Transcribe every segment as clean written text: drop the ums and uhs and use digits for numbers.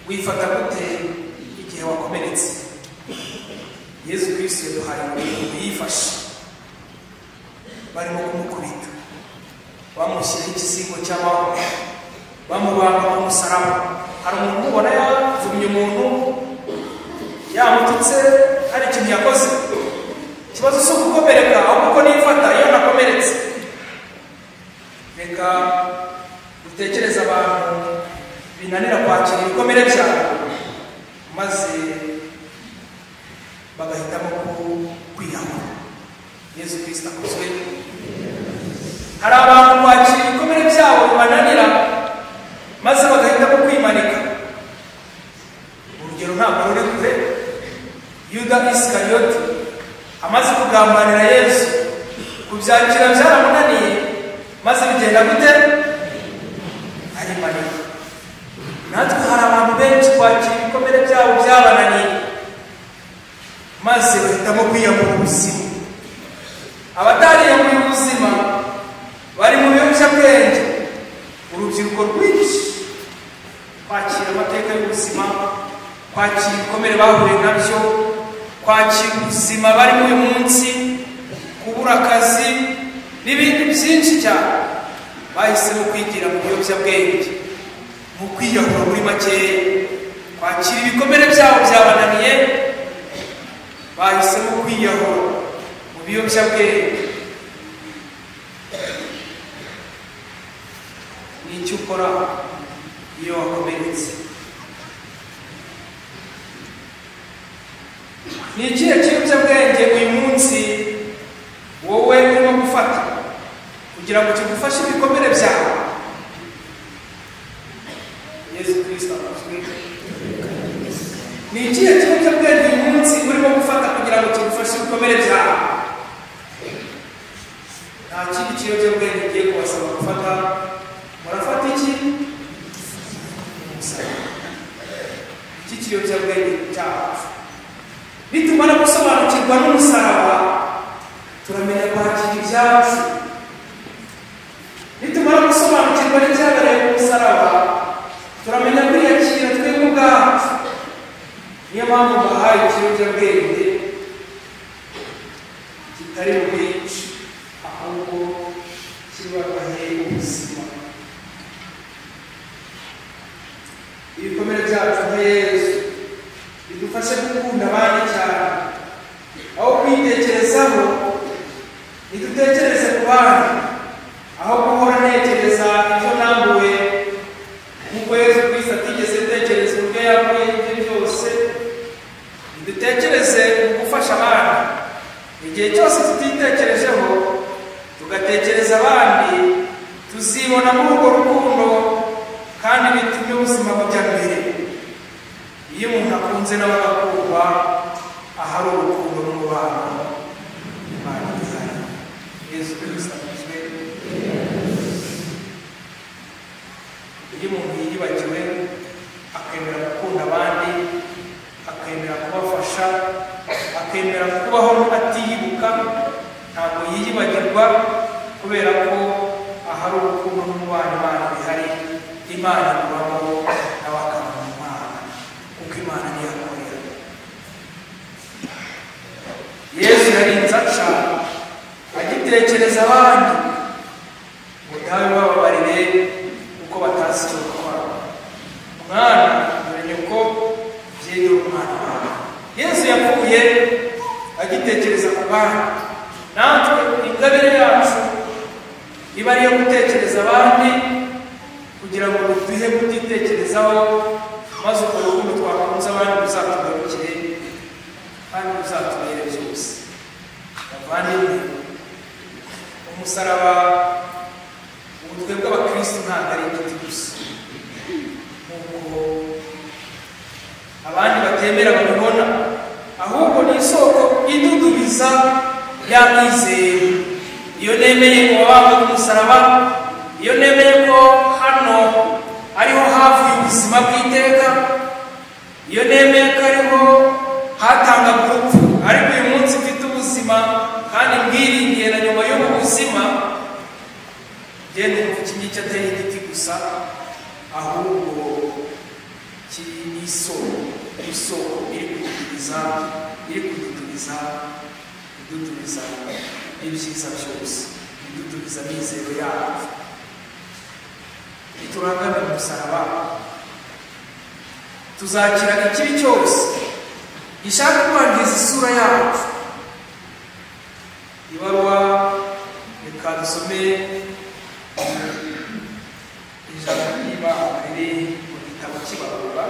wifata gute igihe wakomeretse? Yesu Kristo yaduhaye umuntu yifashe, barimo kumukubita, bamushyira ikizingo cy'amahwa, bamubamba ku musaraba. Hari umuntu ubona yavumye umuntu yamututse, hari ikintu yakoze. Ikibazo si ukukomereka, ahubwo nifata iyo nakomeretse. Reka dutekereze abantu binanira kwakira ibikomere byabo, maze bagahitamo kwiyahura. Yesu Kristo akozwe. Hari abantu kwakira ibikomere byabo bibananira, maze bagahitamo kwimanika. Urugero ntabwo ruri kure. Yuda Iskariyoti amaze kugambanira Yesu, kubyakira byaramunaniye, maze bigenda gute? Arimanika. Natwe hari abantu benshi kwakira ibikomere byabo byabananiye, maze bahitamo kwiyambura ubuzima. Abatariyambuye ubuzima bari mu biyobyabwenge. Urubyiruko rwinshi kwakira amateka y'ubuzima, kwakira ibikomere bahuye nabyo, kwakira ubuzima barimo uyu munsi, kubura akazi n'ibindi byinshi cyane, bahisemo kwigira mu biyobyabwenge, mu kwiyahura muri makeya. Kwakira ibikomere byabo byabananiye, bahisemo kwiyahura mu biyobyabwenge. Ni icyo ukora iyo wakomeretse? Ni ikihe kiyobyabwenge uyu munsi wowe urimo gufata kugira ngo kigufashe ibikomere byawe? Yesu Kristo akozwe. Ni ikihe kiyobyabwenge uyu munsi urimo gufata kugira ngo kigufashe ibikomere byawe? Nta kindi kiyobyabwenge ugiye kubasaba gufata. Murafata iki? Iki kiyobyabwenge cyacu. Nitumara gusobanukirwa n'umusaraba, turamenya kwakira ibyacu. Nitumara gusobanukirwa n'ibyabereye ku musaraba, turamenya kwiyakira twebwe ubwacu. Niyo mpamvu bahaye ikiyobyabwenge kitari mu bwinshi, ahubwo kibagahe ubuzima. Ibikomere byacu nka Yesu bidufashe gukunda abandi cyane. Aho kwitekerezaho, nidutekereze ku bandi. Aho guhora ntekereza ibyo nambuwe, nk'uko Yesu Kristo atigeze atekereza uburyo yakuye ibyo byose, nidutekereze mu gufasha abandi. Igihe cyose tutitekerejeho, tugatekereza abandi, tuzibona muri urwo rukundo, kandi bitumye ubuzima bujya mbere. Iyo umuntu akunze nawe agakundwa, ahari urukundo n'umubano, Imana ihari. Yesu Kristo akozwe. Iyo umuntu yiyibagiwe, akemera gukunda abandi, akemera kubafasha, akemera kubaho atiyibuka, ntabwo yiyibagirwa, kubera ko ahari urukundo n'umubano Imana bihari. Imana ibamo nawe akaba mu Mana, kuko Imana niyo akorera. Yesu yarinze aca agitekereza abandi ngo nawe bababarire kuko batazi icyo bakora. Mwana, umenye ko byegera umwana wawe. Yesu yapfuye agitekereza ku bandi. Natwe ingabire yacu iba ariyo gutekereza abandi, kugira ngo duhe kutitekerezaho, maze ubwo rukundo twakunze abandi ruzatugarukire kandi ruzatubere byose. Bavandimwe, umusaraba, ubutwe bw'abakristo ntabwo ari igiti gusa nk'uko abandi batemera babibona, ahubwo ni isoko idudubiza y'amizero. Iyo nemeye ko wabambwe ku musaraba, iyo nemeye ko hano ariho havuye ubuzima bw'iteka, iyo nemeye ko ariho hatangaga urupfu, ariko uyu munsi mfite ubuzima kandi mbwiringiye na nyuma y'ubu buzima, genda mu iki ngiki atari igiti gusa, ahubwo kiri isoko iri kududubiza ibyiza byose, idudubiza amizero yacu. Niturangame mu musaraba tuzakira ikibi cyose gishaka kwangiza isura yacu. Ibaruwa reka dusome ijambo ry'Imana riri mu gitabo cy'Ibarura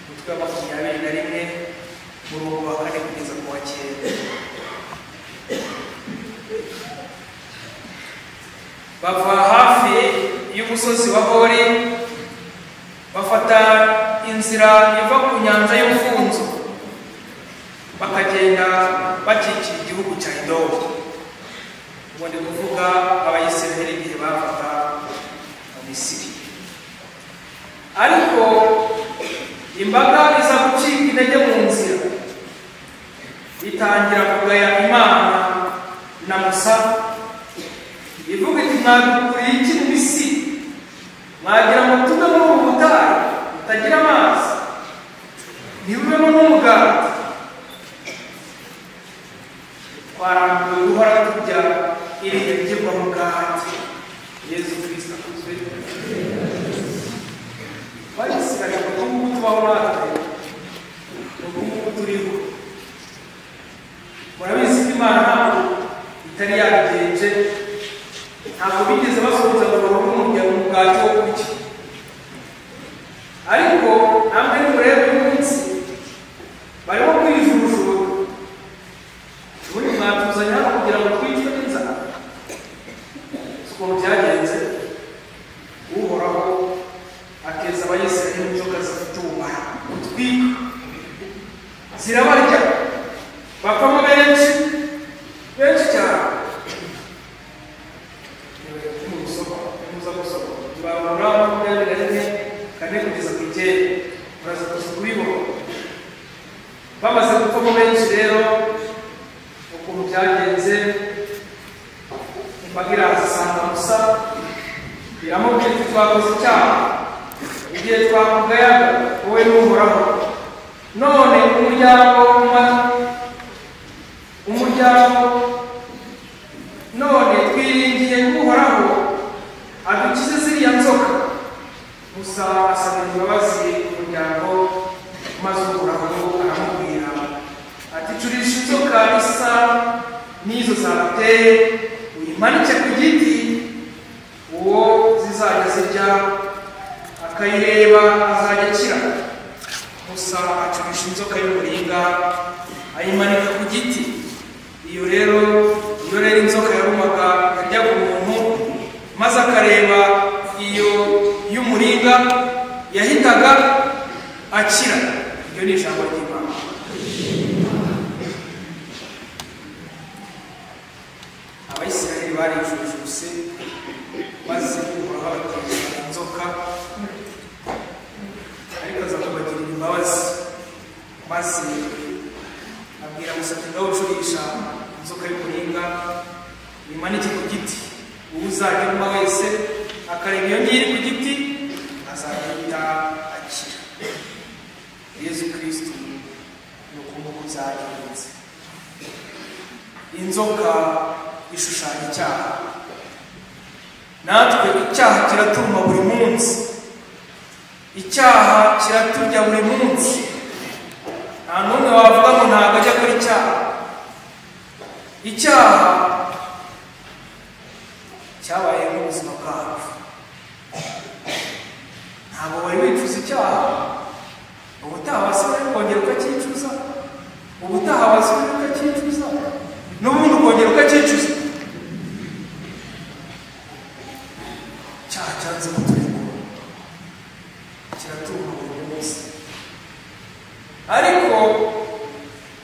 umutwe wa 21 umurongo wa 4 kugeza ku wa 9. Bava hafi y'umusozi wa Hori bafata inzira iva ku nyanja y'Urufunzo bakagenda bakikira igihugu cya Edomu. Ubwo ndi kuvuga Abayisiraheli igihe bafata mu Misiri. Ariko imbaga iza gucika intege mu nzira, itangira kugaya Imana na Musa, ivuga iti mwadukuriye iki mu Misiri? Mwagira ngo tuve muri ubu butayu butagira amazi, ntibubemo n'umugati. Twarambiwe guhora turya iriya bigirwamugati. Yesu Kristo akuzwe. Bayisiraheli ubu ngubu tubaho natwe, ubu ngubu turiho. Murabizi ko Imana ntabwo itari yabigenje, ntabwo bigeze basohoza ngo babone umugati wo kurya. Ariko namwe nimurebe uyu munsi barimo kwijujura. Ubundi mwatuzanye hano kugira ngo twicwe n'inzara? Ukuntu byagenze, Uhoraho akeza Abayisiraheli inzoka zifite ubumara butwika, zirabarya bapfamo benshi cyane. Barabura 21 kugeza ku 9 uraza kubibona. Bamaze gupfamo benshi rero, ukuntu byagenze, imbaga irazisanga Musa iramubwira iti twakoze icyaha, igihe twakugayaga wowe n'Uhoraho, none none twiringiye Uhoraho adukize ziriya nzoka. Musa asaba imbabazi umuryango, maze Uhoraho aramubwira ati curisha inzoka isa n'izo zabateye, uyimanike ku giti, uwo zizajya zirya akayireba azajya akira. Musa acurisha inzoka y'umuringa ayimanika ku giti. Iyo rero inzoka yarumaga yaryaga umuntu, maze akareba iyo y'umuringa yahitaga akira. Iryo ni ijambo ry'Imana. Abayisiraheli barijujuse, maze Uhoraho abateza inzoka, ariko aza kubagirira imbabazi, maze abwira Musa ati ngaho ucurisha inzoka y'umuringa imanike ku giti, uzajya wese akareba iyo ngiyi ku giti azahita akira. Yesu Kristo ni ukuntu byagenze. Inzoka ishushanya icyaha, natwe icyaha kiraturuma buri munsi, icyaha kiraturya buri munsi. Nta n'umwe wavuga ngo ntabwo ajya akora icyaha. Icyaha cyabaye mu buzima bwacu. Ntabwo wari wicuza icyaha, ubutaha wasubira ukongera ukacyicuza, ubutaha wasubira ukacyicuza, n'ubundi ukongera ukacyicuza. Icyaha cyanze kutureka, kiraturuma buri munsi. Ariko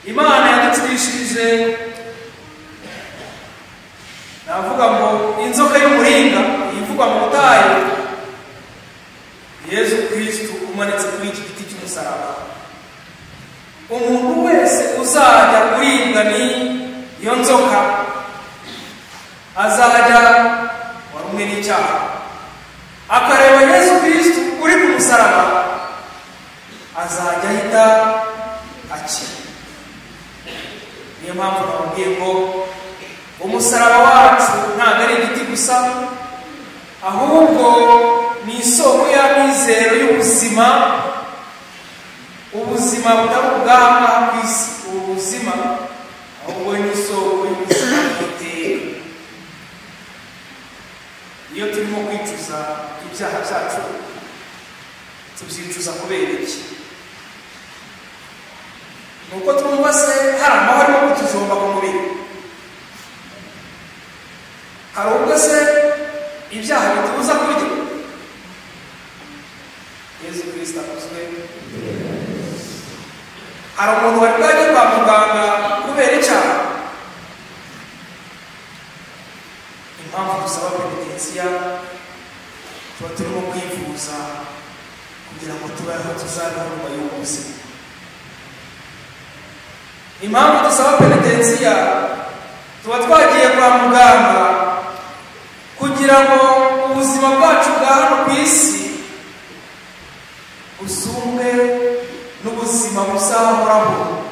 Imana yaducurishije, navuga ngo inzoka y'umuringa ivugwa mu butayu, Yesu Kristo umanitse kuri iki giti cy'umusaraba. Umuntu wese uzajya kuribwa n'iyo nzoka azajya warumwe n'icyaha, akareba Yesu Kristo uri ku musaraba, gusa, ahubwo ni isoko y'amizero y'ubuzima, ubuzima butari ubw'aha ku isi. Ubu buzima ahubwo ni isoko y'ubuzima bw'iteka. Iyo turimo kwicuza ibyaha byacu, tubyicuza kubera iki? Nuko twumva se hari amahoro yo kutujomba ku mubiri? Hari ubwo se ibyaha bitubuza kurya? Yesu Kristo akuzwe. Hari umuntu wari bwajya kwa muganga kubera icyaha? Impamvu dusaba penitensiya, tuba turimo kwivuza kugira ngo tubeho tuzabeho nyuma y'ubuzima. Impamvu dusaba penitensiya, tuba twagiye kwa muganga kugira ngo ubuzima bwacu bwa hano ku isi busumwe n'ubuzima buzahoraho.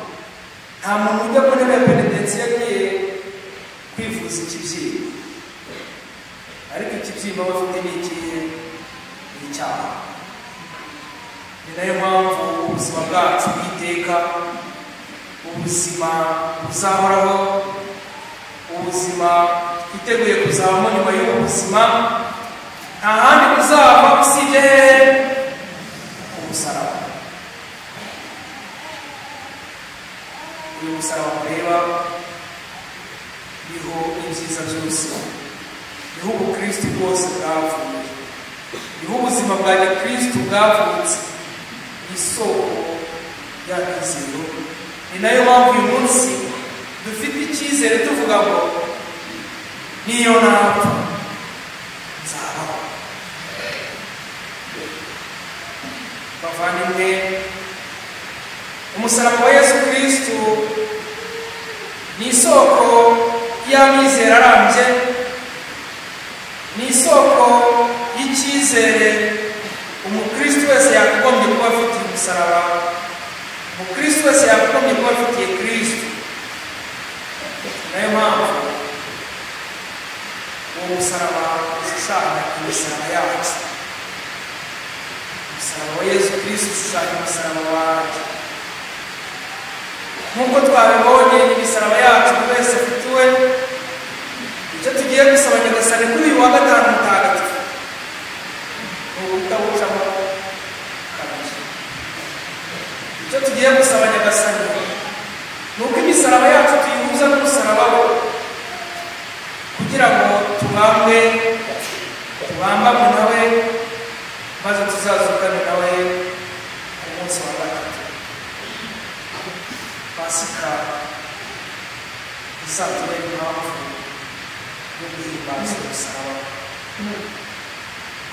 Nta muntu ujya ku ntebe ya penitensiya agiye kwivuza ikibyimba, ariko ikibyimba bafite ni ikihe? Ni icyaha. Ni nayo mpamvu ubuzima bwacu bw'iteka, ubuzima buzahoraho, ubuzima twiteguye kuzabamo nyuma y'ubu buzima, nta handi buzava usibye umusaraba. Uyu musaraba mureba niho ibyiza byose, niho ubukristo bwose bwavuye, niho ubuzima bwa gikristo bwavutse, isoko y'amizero. Ni nayo mpamvu uyu munsi dufite icyizere tuvuga ngo niyo napfa nzabaho. Bavandimwe, umusaraba wa Yesu Kristo ni isoko y'amizero arambye, ni isoko y'icyizere umukristo wese yakagombye kuba afitiye umusaraba, umukristo wese yakagombye kuba afitiye Kristo. Nayo mpamvu uwo musaraba ushushanya imisaraba yacu. Umusaraba wa Yesu Kristo ushushanya umusaraba wacu. Nk'uko twabibonye imisaraba yacu buri wese afitiwe, icyo tugiye gusaba Nyagasani kuri uyu wa gatanu mutagatifu ni ubutabucamo kabiri. Icyo tugiye gusaba Nyagasani ni uko imisaraba yacu tuyihuza n'umusaraba we, kugira ngo tubambamwe nawe, maze tuzazukane nawe ku munsi wa gatatu. Pasika izatubera impamvu yo guhimbaza umusaraba.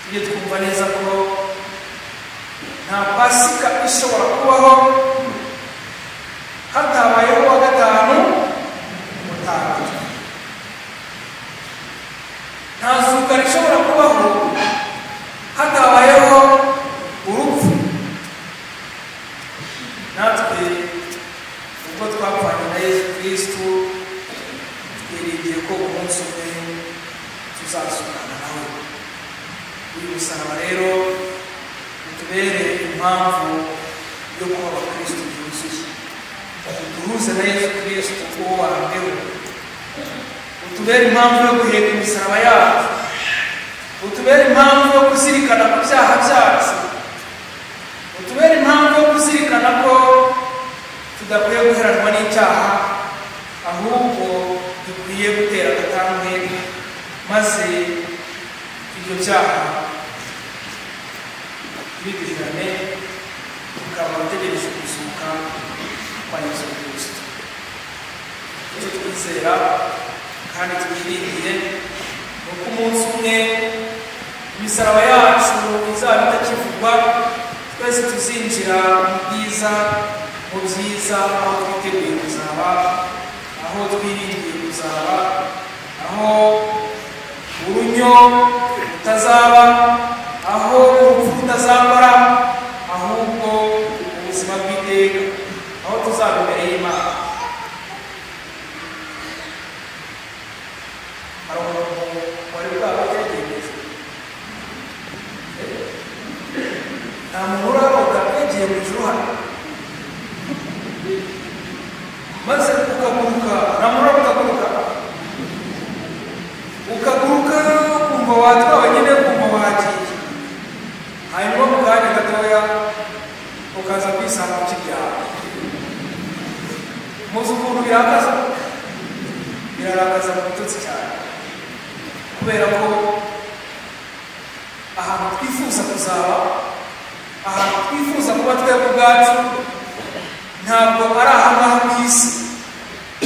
Tujye twumva neza ko nta pasika ishobora kubaho hatabayeho wa gatanu mutagatifu. Nta zuka rishobora kubaho hatabayeho urupfu. Natwe ubwo twapfanye na Yesu Kristo, twiringiye ko umunsi umwe tuzasukana nawe. Uyu musaraba rero utubere impamvu yo kuba abakristo byuzuye, uduhuze na Yesu Kristo uwo wambweho, utubere impamvu yo guheka imisaraba yacu, utubere impamvu yo kuzirikana ku byaha byacu, utubere impamvu yo kuzirikana ko tudakwiye guheranwa n'icyaha, ahubwo dukwiye gutera agatambwe maze ibyo byaha biduhirane, tukaba dutegereje kuzuka kwa Yesu Kristo. Icyo twizera kandi twiringiye ni uko umunsi umwe imisaraba yacu izaba itakivugwa, twese tuzinjira mu bwiza, mu byiza, aho twiteguye kuzaba, aho twiringiye kuzaba, aho urunyo rutazaba, aho urupfu rutazakora, ahubwo ubuzima bw'iteka, aho tuzaba imbere y'Imana. Hari umuntu wari nta muntu uraroga yagiye mu ijuru hano maze ukaguruka nta muntu uraguruka ukaguruka kumva watwawe nyine kumva wagiye hanyuma mu kanya gatoya ukaza kwisanga mu kibyaha muzi ukuntu birakaza mu bitotsi cyane kubera ko ahantu twifuza kuzaba ahantu twifuza kuba twebwe ubwacu ntabwo ari ahangaha ku isi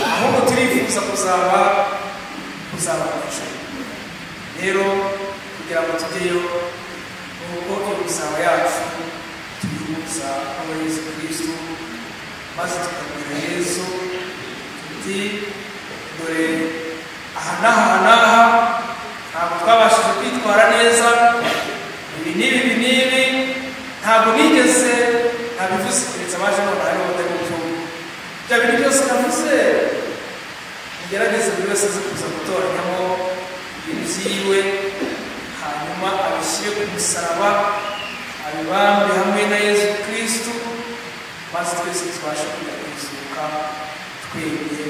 ahubwo turifuza kuzaba umuco rero kugira ngo tujyeyo nuko imisaba yacu tuyihuza n'uwo Yesu Kristo maze tukabwira Yesu tuti dore aha n'aha ntabwo twabashije kwitwara neza ibi n'ibi ntabwo nigeze ntabivuze keretse abaje none hariho batari mu cyumba bya bintu byose navuze mugerageze buri wese azi kuza gutoranyamo ibintu byiwe hanyuma abishyire ku musaraba abibambe hamwe na Yesu Kristo maze twese tubashe kujya kwizuka twebwe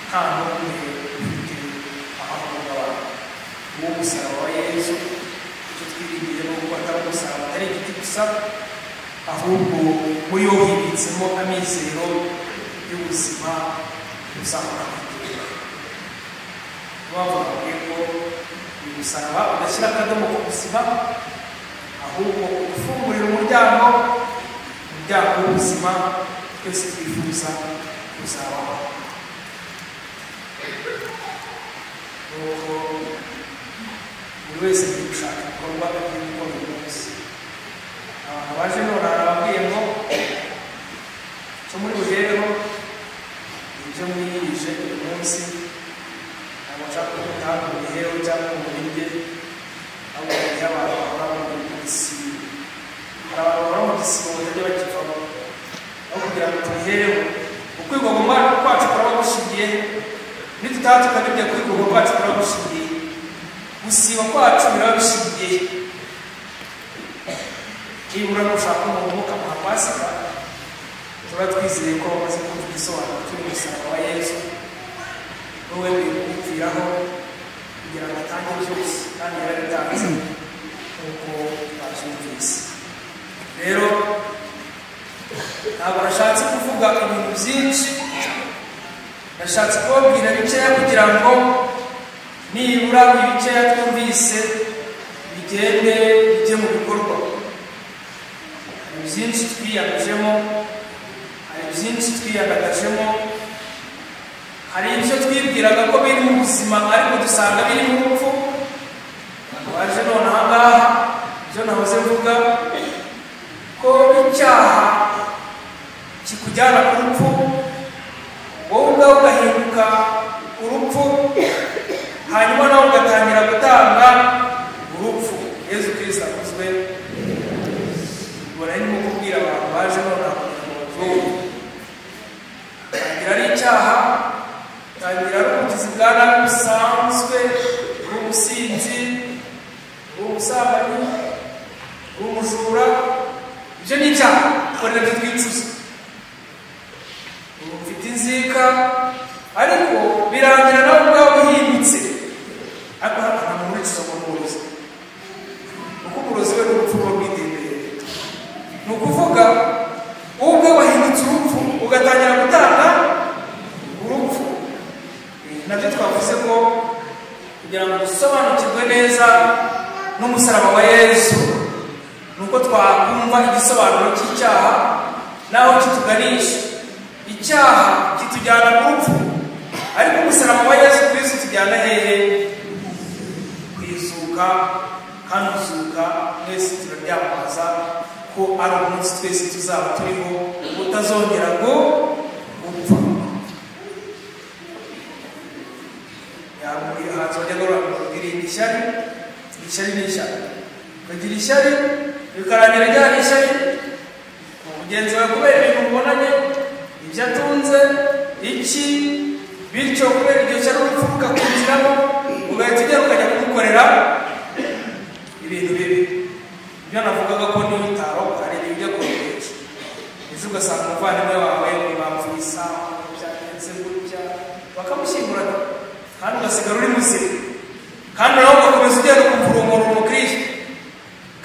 nta n'umwe ufite ahahungabana uwo musaraba wa Yesu icyo twiringiye ni uko atari umusaraba atari igiti gusa ahubwo muri wo hibitsemo amizero y'ubuzima buzahoraho bavuga ko uyu musaraba udashyira akadomo ku buzima ahubwo ufungurira umuryango w'ubuzima twese twifuza kuzabaho nuko buri wese agiye gushaka ibikorwa agiye gukora uyu munsi abantu baje none arababwiye ngo cyo muri buhereho ibyo mwiyirije uyu munsi ntabwo nshaka ko mutanga mu biheho cyangwa mu birye ahubwo hariho abantu bahora mu gisibo hari abantu bahora mu gisibo batajya bakivamo aho kugira ngo tubihereho ukwigomwa kwacu kuraba gushingiye nitutaha tukabibya kwigomwa kwacu kuraba gushingiye gusiba kwacu biraba bishingiye nibura nushaka umuntu ukamuha pasika tuba twizeye ko bamaze kumva igisobanuro cy'umusaraba wa Yesu n'uwe kumviraho kugira ngo atange byose kandi yarabitanze nk'uko babyumvise rero ntabwo nashatse kuvuga ibintu byinshi nashatse kubabwira bikeya kugira ngo nibura ibikeya twumvise bigende bijye mu bikorwa hari byinshi twiyandajemo hari byinshi twiyandagajemo hari ibyo twibwiraga ko biri mu buzima ariko dusanga biri mu rupfu waje none ahangaha ibyo nahoze mvuga ko icyaha kikujyana ku rupfu wowe ubwawe ugahinduka urupfu hanyuma nawe ugatangira gutanga urupfu Yesu Kristo akozwe ubona arimo kubwira abantu baje none tangira ari icyaha tangira ari ubugizi bwa nabi busanzwe bw'ubusinzi bw'ubusambanyi bw'umujura ibyo ni icyaha ukorera ibyo twicuza ufite inzika ariko birangira nawe ubwawe uhindutse ariko nta muntu wicuza ngo umurozi kuko umurozi we ni urupfu rwo rw'idendere ni ukuvuga wowe ubwe wahindutse urupfu ugatangira gutanga urupfu nabyo twavuze ko kugira ngo dusobanukirwe neza n'umusaraba wa Yesu nuko twakumva igisobanuro cy'icyaha naho kituganisha icyaha kitujyana ku rupfu ariko umusaraba wa Yesu Kristo tujyana hehe kwizuka kandi uzuka mwese turabyamamaza ko ari umunsi twese tuzaba turiho utazongera ngo gupfa yamubwira hazongera kugira ishyari ni ishyari ukagira ishyari bikarangira ryari ishyari mugenzi wawe kubera ibintu mubonanye ibyo atunze iki bityo kubera iryo shyari urupfu rukakwinjiramo ugahita ugera ukajya kumukorera ibintu bibi ibyo navugaga ko niyo utaroga ari ugasanga umuvandimwe wawe bapfuye isaha byagenze gutya bakamushyingurana kandi ugasigara uri muzima kandi nawe ugakomeza ugenda ukumva umukristo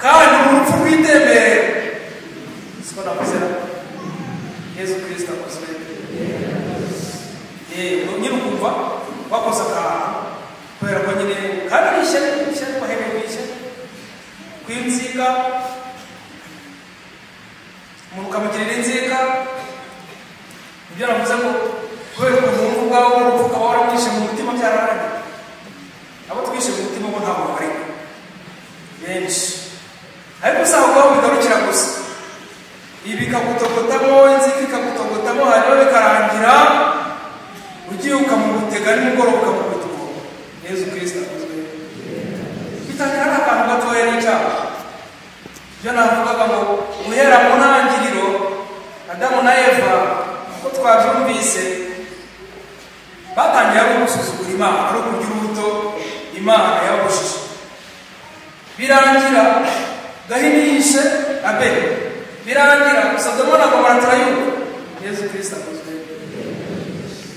kandi urupfu rw'itemberero siko navuze Yesu Kristo akozwe nyine ukumva wakoze akantu kubera ko nyine kandi ari ishyari mahebe w'ishyari kw'inzika umuntu ukamugirira inzika ibyo navuze ngo kubera ukuntu wumva ubwawe urupfu ukaba waramwishe mu mutima byararangiye abo twishe mu mutima bo ntabwo bari benshi ariko usanga ubwaho bigarukira gusa ibi bikagutogotamo inzika ikagutogotamo hanyuma bikarangira ugiye ukamugutega nimugoroba ukamugutega Yesu Kristo akozwe bitangira n'akantu gatoya n'icyaha ibyo navugaga ngo guhera mu ntangiriro Adamu na Eva uko twabyumvise batangiye ari gusuzugura Imana ari ukugira urubuto Imana yabujije birangira Gahini yishe Abeli birangira Sodomu na Gomora turayumva Yesu Kristo akozwe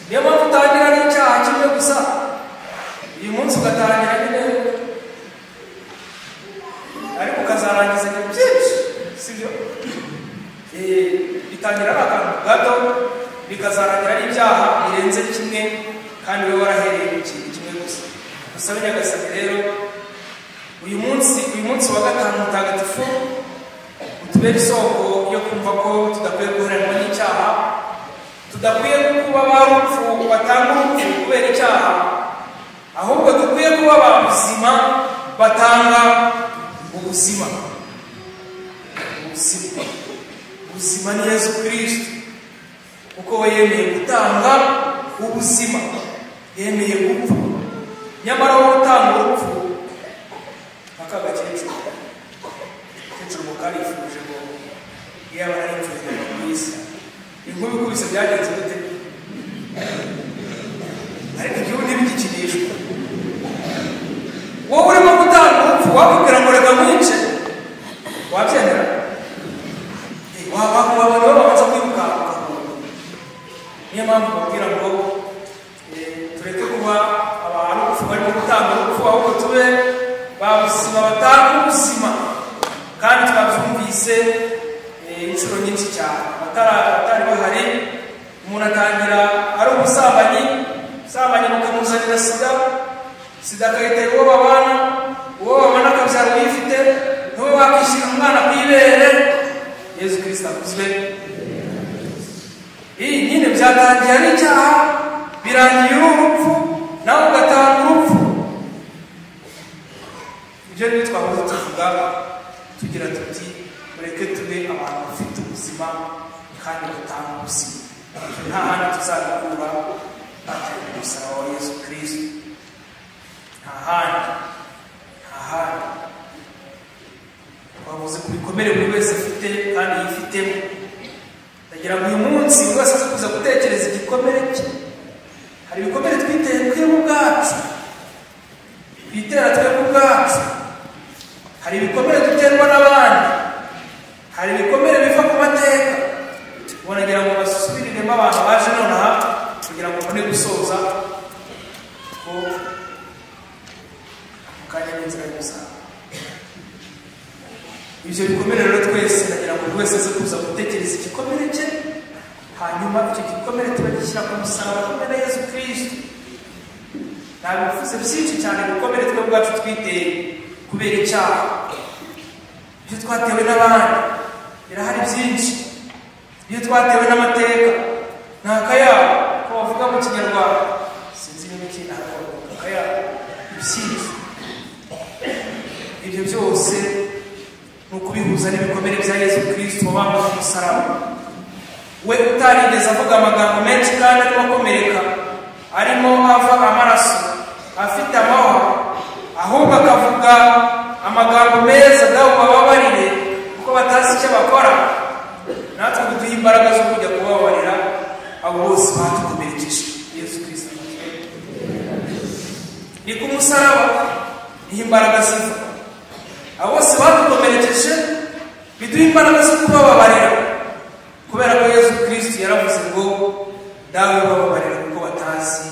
niyo mpamvu utangira n'icyaha kimwe gusa uyu munsi ugatangira nyine ariko ukazarangiza ibintu byinshi sibyo bitangira ari akantu gato bikazarangira ari ibyaha birenze kimwe kandi wowe warahereye mu kintu kimwe gusa gusabe Nyagasani rero uyu munsi wa gatanu mutagatifu utubere isoko yo kumva ko tudakwiye guheranwa n'icyaha tudakwiye kuba barupfu batanga urupfu kubera icyaha ahubwo dukwiye kuba abuzima batanga ubuzima ni Yesu Kristo kuko we yemeye gutanga ubuzima yemeye gupfa nyamara wowe utanga urupfu akagakecuru mukarifuje ngo yaba naripfuye mu isi inkuru ikubise byagenze gute ariko igihugu ntibigikinishwa wowe urimo gutanga urupfu wakubwira ngo reka mwice wabyemera wabona bamaze kwirukanka niyo mpamvu babwira ngo tureke kuba abantu barimo gutanga urupfu ahubwo tube babuzima batanga ubuzima kandi twabyumvise inshuro nyinshi cyane abatari bahari umuntu atangira ari ubusambanyi bukamuzanira sida akayitera uwo babana akabyara uyifite ntuwe wakishyira umwana ku ibere Yesu Kristo akuzwe iyi nyine byatangiye ari icyaha birangiye urupfu nawe ugatanga urupfu ibyo ni twahoze tuvuga tugira tuti mureke tube abantu bafite ubuzima kandi batanga ubuzima nta handi tuzabikura atari ku musaraba wa Yesu Kristo nta handi twavuze ku bikomere buri wese afite kandi yifitemo ndagira ngo uyu munsi buri wese aze kuza gutekereza igikomere cye hari ibikomere twiteye twebwe ubwacu twitera twebwe ubwacu hari ibikomere duterwa n'abandi hari ibikomere biva ku mateka nagira ngo basubiriremo abantu baje nonaha kugira ngo mbone gusoza ko mukanya n'inzira y'umusaraba ibyo bikomere rero twese nagira ngo buri wese aze kuza gutekereza igikomere cye hanyuma icyo gikomere tubagishyira ku musaraba kumwe na Yesu Kristo ntabivuze byinshi cyane ibikomere twe ubwacu twiteye kubera icyaha ibyo twatewe n'abandi birahari byinshi ibyo twatewe n'amateka ni akayabo ko bavuga mu kinyarwanda sinzi n'imikino akayabo ibyiza ibyo byose ni ukubihuza n'ibikomere bya Yesu Kristo wabambwe ku musaraba we utarigeze avuga amagambo menshi kandi arimo akomereka arimo ava amaraso afite amahwa ahubwo akavuga amagambo meza dawe bababarire kuko batazi icyo bakora natwe duduha imbaraga zo kujya kubabarira abo bose batukomerekeje Yesu Kristo ni ku musaraba niho imbaraga ziva abo bose batukomerekeje biduha imbaraga zo kubabarira kubera ko Yesu Kristo yaravuze ngo dawe bababarira kuko batazi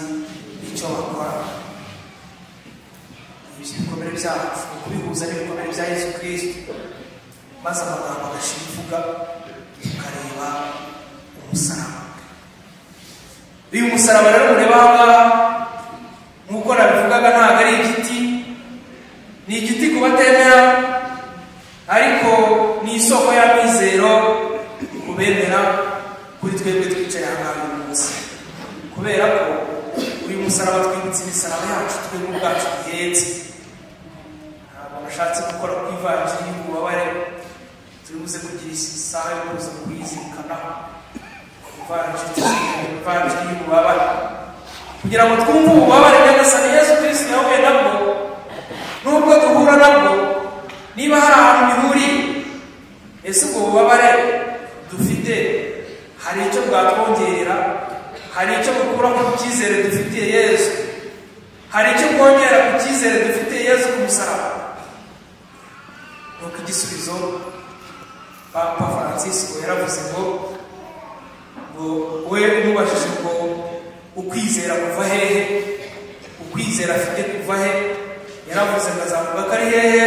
icyo bakora. Ibikomere byacu kubihuza n'ibikomere bya Yesu Kristo, maze amagambo agashivuga tukareba umusaraba. Uyu musaraba rero mureba ngaha nk'uko nabivugaga ntabwo ari igiti, ni igiti ku batemera, ariko ni isoko y'amizero kubemera kuri twebwe twicaye ahangaha uyu munsi, kubera ko uyu musaraba twibutsa imisaraba yacu twebwe ubwacu duhetse. Ntabwo nashatse gukora ku ivanjiri y'ububabare, turi buze kugira isaha yo kuza kuyizirikanaho ivanjiri y'ububabare, kugira ngo twumve ububabare nyagasani Yesu Kristo yahuye nabwo, nubwo duhura nabwo, niba hari ahantu bihuriye. Ese ubwo bubabare dufite hari icyo bwatwongerera, hari icyo bukura ku cyizere dufitiye Yesu, hari icyo bwongera ku cyizere dufitiye Yesu ku musaraba? Nuko igisubizo Papa Francisco yaravuze ngo we umubajije ngo ukwizera kuva hehe, ukwizera afite kuva he, yaravuze ngo azavuga ko ari hehe